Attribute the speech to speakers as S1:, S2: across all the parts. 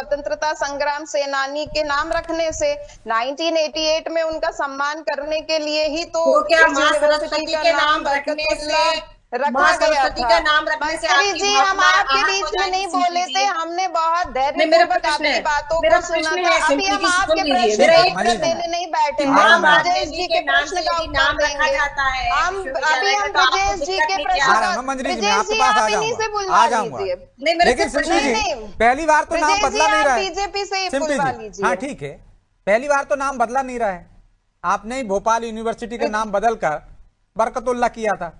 S1: स्वतंत्रता संग्राम सेनानी के नाम रखने से, 1988 में उनका सम्मान करने के लिए ही तो
S2: क्या
S1: इस
S2: मां
S1: यूनिवर्सिटी
S2: सरस्वती
S1: का
S2: के
S1: नाम
S2: नाम रखने से
S1: रखा गया था।
S2: का नाम रखने से
S1: मंत्री
S2: आपकी
S1: जी, हम
S2: भावनाएं
S1: आपके
S2: आहत
S1: बीच
S2: हो
S1: में नहीं
S2: जाएंगी
S1: बोले
S2: सिंपली
S1: थे,
S2: जी।
S1: हमने बहुत
S2: नहीं, मेरा
S1: धैर्यपूर्वक
S2: प्रश्न
S1: आपकी
S2: है,
S1: बातों
S2: मेरा
S1: को सुना
S2: प्रश्न
S1: था।
S2: है
S1: अभी
S2: सिंपली
S1: हम
S2: जी,
S1: आपके
S2: सुन लीजिए,
S1: प्रश्न
S2: मेरा
S1: का
S2: एक
S1: उत्तर
S2: प्रश्न है
S1: देने नहीं बैठे
S2: कि
S1: हैं,
S2: मां
S1: हम
S2: बाग
S1: ब्रजेश
S2: देवी
S1: जी
S2: के
S1: के
S2: नाम
S1: प्रश्न
S2: से
S1: का
S2: यदि
S1: उत्तर
S2: नाम रखा
S1: देंगे।
S2: जाता है
S1: हम
S2: विश्वविद्यालय
S1: अभी
S2: का,
S1: हम
S2: तो आपको
S1: ब्रजेश जी
S2: दिक्कत
S1: के
S2: नहीं
S1: प्रश्न
S2: क्या?
S3: आ रहा हूँ मंजरी जी, मैं
S1: ब्रजेश
S3: आपके
S1: जी
S3: पास
S1: आप
S3: आ
S1: इन्हीं
S3: जाऊंगा,
S1: से बुलवा
S3: आ जाऊंगा।
S1: लीजिए।
S2: नहीं, मेरे
S3: लेकिन
S2: से
S3: सिंपली जी,
S1: नहीं,
S3: पहली बार तो नाम
S1: ब्रजेश
S3: बदला
S1: जी
S3: नहीं
S1: आप
S3: रहा है।
S1: बीजेपी से ही
S3: सिंपली
S1: बुलवा
S3: जी,
S1: लीजिए।
S3: हाँ ठीक है, पहली बार तो नाम बदला नहीं रहा है। आपने ही भोपाल यूनिवर्सिटी का नाम बदलकर बरकतुल्ला किया था,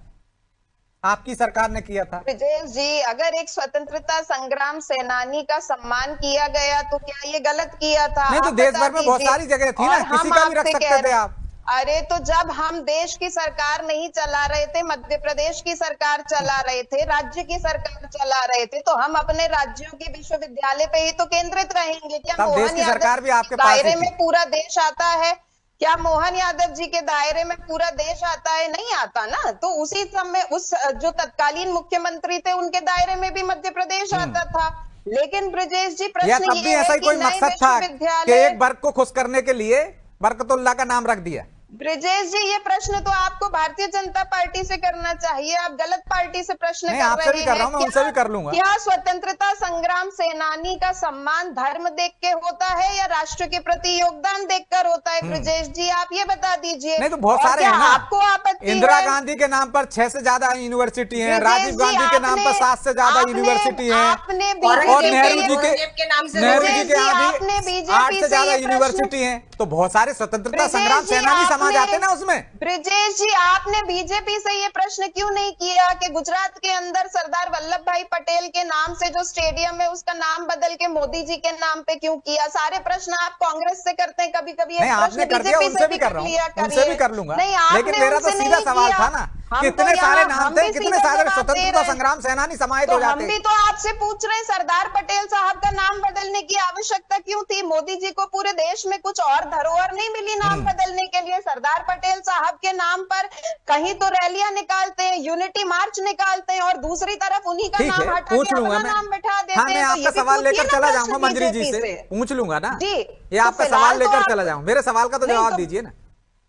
S3: आपकी सरकार ने किया था।
S1: ब्रजेश जी, अगर एक स्वतंत्रता संग्राम सेनानी का सम्मान किया गया तो क्या ये गलत किया था?
S3: नहीं तो
S1: आप
S3: देश
S1: बता
S3: भर में बहुत
S1: दीजिए।
S3: सारी जगह थी ना,
S1: और
S3: किसी
S1: हम
S3: का भी रख
S1: आपसे
S3: सकते
S1: कह
S3: थे
S1: रहे
S3: आप।
S1: अरे तो जब हम देश की सरकार नहीं चला रहे थे, मध्य प्रदेश की सरकार चला रहे थे, राज्य की सरकार चला रहे थे, तो हम अपने राज्यों के विश्वविद्यालय पे ही तो केंद्रित रहेंगे। क्या
S3: तब देश
S1: मोहन
S3: की सरकार
S1: यादव
S3: भी आपके
S1: के
S3: पास ही
S1: दायरे
S3: थी।
S1: में पूरा देश आता है? क्या मोहन यादव जी के दायरे में पूरा देश आता है? नहीं आता ना। तो उसी समय उस जो तत्कालीन मुख्यमंत्री थे उनके दायरे में भी मध्य प्रदेश आता था। लेकिन ब्रजेश जी,
S3: या
S1: प्रश्न
S3: तब भी
S1: ये
S3: ऐसा
S1: है
S3: ही
S1: कि
S3: कोई
S1: नए
S3: मकसद था कि
S1: विश्वविद्यालय,
S3: एक वर्ग को खुश करने के लिए बरकतुल्ला का नाम रख दिया?
S1: ब्रजेश जी, ये प्रश्न तो आपको भारतीय जनता पार्टी से करना चाहिए, आप गलत पार्टी से प्रश्न
S3: नहीं,
S1: कर
S3: आपसे
S1: रहे
S3: भी कर रहा
S1: हैं।
S3: हूं, मैं उनसे भी कर लूंगा।
S1: क्या स्वतंत्रता संग्राम सेनानी का सम्मान धर्म देख के होता है या राष्ट्र के प्रति योगदान देखकर होता है? ब्रजेश जी, आप ये बता दीजिए।
S3: नहीं तो बहुत
S1: और
S3: सारे
S1: क्या
S3: हैं ना,
S1: आपको आपत्ति
S3: इंदिरा
S1: है?
S3: गांधी के नाम पर 6 से ज्यादा यूनिवर्सिटी हैं,
S1: ब्रजेश
S3: राजीव गांधी के नाम पर 7 से ज्यादा यूनिवर्सिटी हैं,
S1: आपने
S3: और नेहरू जी के
S2: नाम से
S3: नेहरू जी के यहाँ
S1: आपने
S3: भी
S1: बीजेपी
S3: 8 से ज्यादा
S1: ये प्रश्न-
S3: यूनिवर्सिटी हैं। तो बहुत सारे स्वतंत्रता संग्राम सेनानी समाज आते ना उसमें।
S1: ब्रजेश जी, आपने बीजेपी से ये प्रश्न क्यों नहीं किया कि गुजरात के अंदर सरदार वल्लभ भाई पटेल के नाम से जो स्टेडियम है उसका नाम बदल के मोदी जी के नाम पे क्यों किया? सारे प्रश्न आप कांग्रेस से करते हैं, कभी कभी
S3: नहीं, आपने कर दिया, उनसे भी कर रहा हूँ, उनसे भी कर लूंगा। लेकिन मेरा तो सीधा सवाल था ना, कितने सारे नाम थे, कितने सारे स्वतंत्रता संग्राम सेनानी समाहित हो जाते।
S1: हम भी तो आपसे पूछ रहे हैं, सरदार पटेल साहब का नाम बदलने की आवश्यकता क्यों थी? मोदी जी को पूरे देश में कुछ और धरोहर नहीं मिली नाम बदलने के लिए? सरदार पटेल साहब के नाम पर कहीं तो रैलियां निकालते हैं, यूनिटी मार्च निकालते हैं, और दूसरी तरफ उन्हीं का नाम हटा के अपना नाम बैठा देते हैं।
S3: हाँ, मैं आपका सवाल लेकर चला जाऊंगा मंजरी जी से, पूछ लूंगा ना जी, ये आपका सवाल लेकर चला जाऊंगा। मेरे सवाल का तो जवाब दीजिए ना।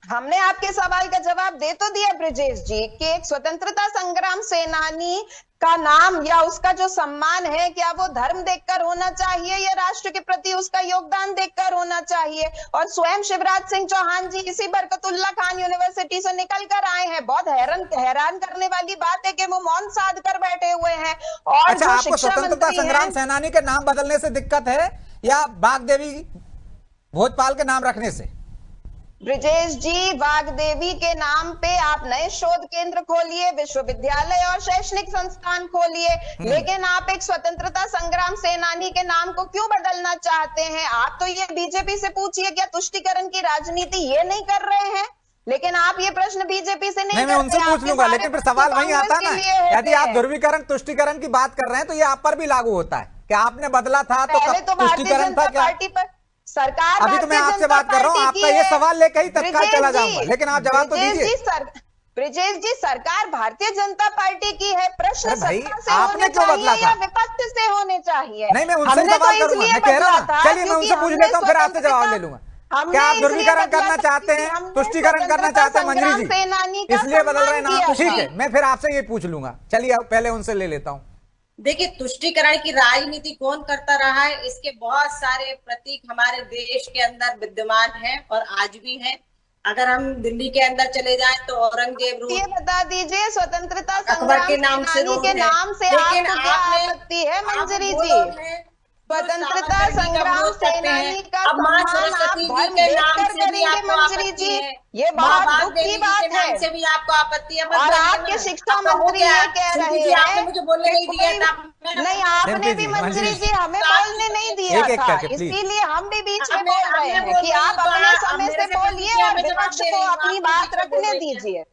S1: हमने आपके सवाल का जवाब दे तो दिया ब्रजेश जी कि एक स्वतंत्रता संग्राम सेनानी का नाम या उसका जो सम्मान है, क्या वो धर्म देखकर होना चाहिए या राष्ट्र के प्रति उसका योगदान देखकर होना चाहिए? और स्वयं शिवराज सिंह चौहान जी इसी बरकतुल्ला खान यूनिवर्सिटी से निकल कर आए हैं। बहुत हैरान करने वाली बात है कि वो मौन साध कर बैठे हुए हैं। और
S3: अच्छा, आपको स्वतंत्रता संग्राम सेनानी के नाम बदलने से दिक्कत है या वाग्देवी भोजपाल के नाम रखने से?
S1: ब्रजेश जी, वाग्देवी के नाम पे आप नए शोध केंद्र खोलिए, विश्वविद्यालय और शैक्षणिक संस्थान खोलिए, लेकिन आप एक स्वतंत्रता संग्राम सेनानी के नाम को क्यों बदलना चाहते हैं? आप तो ये बीजेपी से पूछिए, क्या तुष्टीकरण की राजनीति ये नहीं कर रहे हैं? लेकिन आप ये प्रश्न बीजेपी से नहीं,
S3: मैं उनसे पूछ लूंगा, लेकिन फिर सवाल वही आता ना, यदि आप ध्रुवीकरण तुष्टीकरण की बात कर रहे हैं तो ये आप पर भी लागू होता है। क्या आपने बदला था तो तुष्टीकरण था क्या?
S1: सरकार,
S3: अभी तो मैं आपसे बात कर रहा हूँ, आपका ये सवाल लेकर ही तत्काल चला जाऊंगा, लेकिन आप जवाब तो दीजिए।
S1: ब्रजेश जी, सरकार भारतीय जनता पार्टी की है, प्रश्न
S3: भाई
S1: सत्ता से
S3: आपने
S1: होने
S3: क्यों बदला
S1: चाहिए या
S3: था?
S1: विपक्ष से होने चाहिए?
S3: नहीं, मैं उनसे सवाल करूंगा, मैं कह रहा हूँ, चलिए मैं उनसे पूछ लेता हूँ, फिर आपसे जवाब ले लूंगा। क्या आप ध्रुवीकरण करना चाहते हैं, तुष्टीकरण करना चाहते हैं मंजरी जी, इसलिए बदल रहे हैं नाम? ठीक है, मैं फिर आपसे ये पूछ लूंगा। चलिए पहले उनसे ले लेता हूँ।
S2: देखिए, तुष्टीकरण की राजनीति कौन करता रहा है, इसके बहुत सारे प्रतीक हमारे देश के अंदर विद्यमान हैं और आज भी हैं। अगर हम दिल्ली के अंदर चले जाएं तो औरंगजेब रूप,
S1: ये बता दीजिए, स्वतंत्रता
S2: अकबर के नाम से
S1: के नाम से
S2: लेकिन
S1: आपको क्या आपत्ति है मंजरी जी? स्वतंत्रता संग्राम सेनानी का
S2: अब मां
S1: सम्मान आप
S2: सरस्वती जी
S1: धर्म
S2: के
S1: देखकर
S2: नाम से भी
S1: करेंगे
S2: आपको
S1: मंजरी
S2: आपत्ति
S1: जी?
S2: है,
S1: ये बहुत दुख की बात है।
S2: से भी आपको आपत्ति है।
S1: और आपके शिक्षा मंत्री ये कह रहे हैं,
S2: आपने मुझे बोलने नहीं दिया था।
S1: नहीं, आपने भी मंजरी जी हमें बोलने नहीं दिया था, इसीलिए हम भी बीच में बोल रहे हैं कि आप अपने समय से बोलिए और विपक्ष को अपनी बात रखने दीजिए।